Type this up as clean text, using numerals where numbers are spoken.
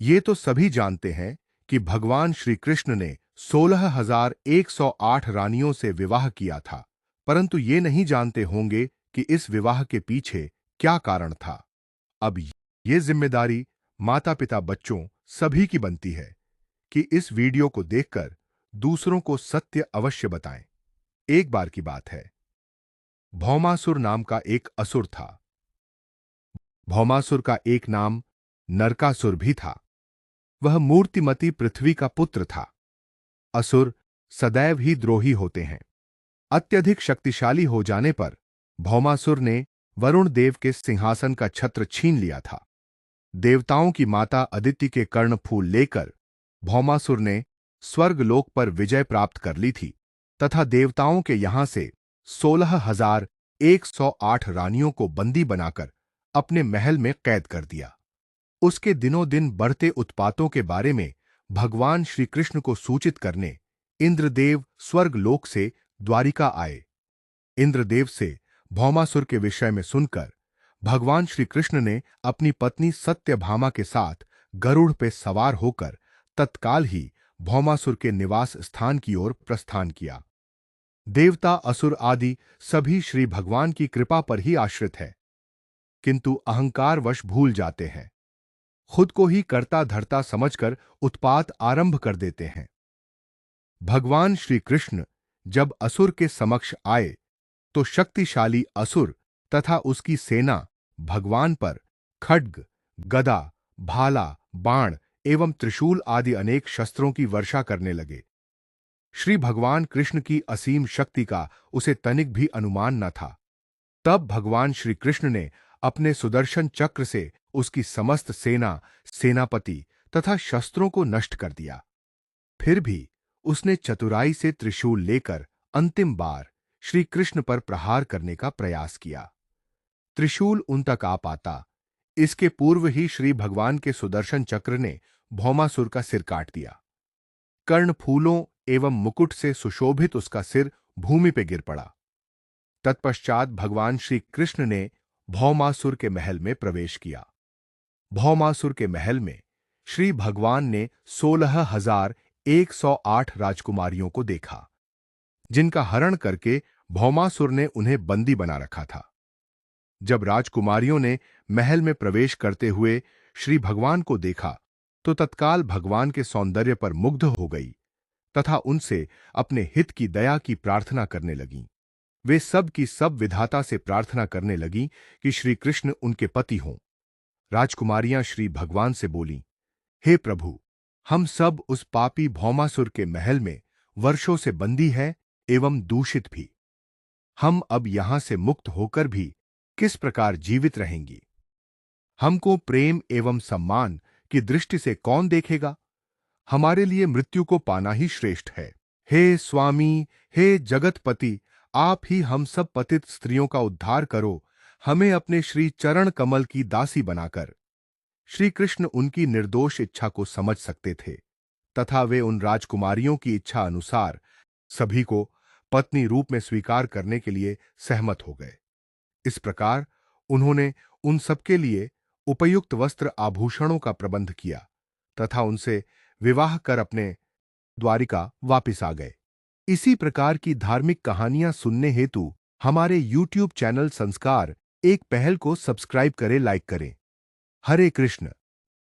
ये तो सभी जानते हैं कि भगवान श्री कृष्ण ने 16,108 रानियों से विवाह किया था, परंतु ये नहीं जानते होंगे कि इस विवाह के पीछे क्या कारण था। अब ये जिम्मेदारी माता पिता बच्चों सभी की बनती है कि इस वीडियो को देखकर दूसरों को सत्य अवश्य बताएं। एक बार की बात है, भौमासुर नाम का एक असुर था। भौमासुर का एक नाम नरकासुर भी था। वह मूर्तिमती पृथ्वी का पुत्र था। असुर सदैव ही द्रोही होते हैं। अत्यधिक शक्तिशाली हो जाने पर भौमासुर ने वरुण देव के सिंहासन का छत्र छीन लिया था। देवताओं की माता अदिति के कर्णफूल लेकर भौमासुर ने स्वर्गलोक पर विजय प्राप्त कर ली थी तथा देवताओं के यहां से 16,108 रानियों को बंदी बनाकर अपने महल में कैद कर दिया। उसके दिनों दिन बढ़ते उत्पातों के बारे में भगवान श्री कृष्ण को सूचित करने इंद्रदेव स्वर्गलोक से द्वारिका आए। इंद्रदेव से भौमासुर के विषय में सुनकर भगवान श्री कृष्ण ने अपनी पत्नी सत्यभामा के साथ गरुड़ पे सवार होकर तत्काल ही भौमासुर के निवास स्थान की ओर प्रस्थान किया। देवता असुर आदि सभी श्री भगवान की कृपा पर ही आश्रित है, किंतु अहंकारवश भूल जाते हैं। खुद को ही कर्ता धर्ता समझकर उत्पात आरंभ कर देते हैं। भगवान श्री कृष्ण जब असुर के समक्ष आए तो शक्तिशाली असुर तथा उसकी सेना भगवान पर खड्ग, गदा, भाला, बाण एवं त्रिशूल आदि अनेक शस्त्रों की वर्षा करने लगे। श्री भगवान कृष्ण की असीम शक्ति का उसे तनिक भी अनुमान न था। तब भगवान श्री कृष्ण ने अपने सुदर्शन चक्र से उसकी समस्त सेना, सेनापति तथा शस्त्रों को नष्ट कर दिया। फिर भी उसने चतुराई से त्रिशूल लेकर अंतिम बार श्री कृष्ण पर प्रहार करने का प्रयास किया। त्रिशूल उन तक आ पाता, इसके पूर्व ही श्री भगवान के सुदर्शन चक्र ने भौमासुर का सिर काट दिया। कर्णफूलों एवं मुकुट से सुशोभित उसका सिर भूमि पे गिर पड़ा। तत्पश्चात भगवान श्री कृष्ण ने भौमासुर के महल में प्रवेश किया। भौमासुर के महल में श्री भगवान ने 16,108 राजकुमारियों को देखा, जिनका हरण करके भौमासुर ने उन्हें बंदी बना रखा था। जब राजकुमारियों ने महल में प्रवेश करते हुए श्री भगवान को देखा तो तत्काल भगवान के सौंदर्य पर मुग्ध हो गई तथा उनसे अपने हित की दया की प्रार्थना करने लगीं। वे सब की सब विधाता से प्रार्थना करने लगीं कि श्री कृष्ण उनके पति हों। राजकुमारियां श्री भगवान से बोलीं, हे प्रभु, हम सब उस पापी भौमासुर के महल में वर्षों से बंदी हैं एवं दूषित भी। हम अब यहां से मुक्त होकर भी किस प्रकार जीवित रहेंगी? हमको प्रेम एवं सम्मान की दृष्टि से कौन देखेगा? हमारे लिए मृत्यु को पाना ही श्रेष्ठ है। हे स्वामी, हे जगतपति, आप ही हम सब पतित स्त्रियों का उद्धार करो, हमें अपने श्री चरण कमल की दासी बनाकर। श्री कृष्ण उनकी निर्दोष इच्छा को समझ सकते थे तथा वे उन राजकुमारियों की इच्छा अनुसार सभी को पत्नी रूप में स्वीकार करने के लिए सहमत हो गए। इस प्रकार उन्होंने उन सबके लिए उपयुक्त वस्त्र आभूषणों का प्रबंध किया तथा उनसे विवाह कर अपने द्वारिका वापिस आ गए। इसी प्रकार की धार्मिक कहानियां सुनने हेतु हमारे YouTube चैनल संस्कार एक पहल को सब्सक्राइब करें, लाइक करें। हरे कृष्ण।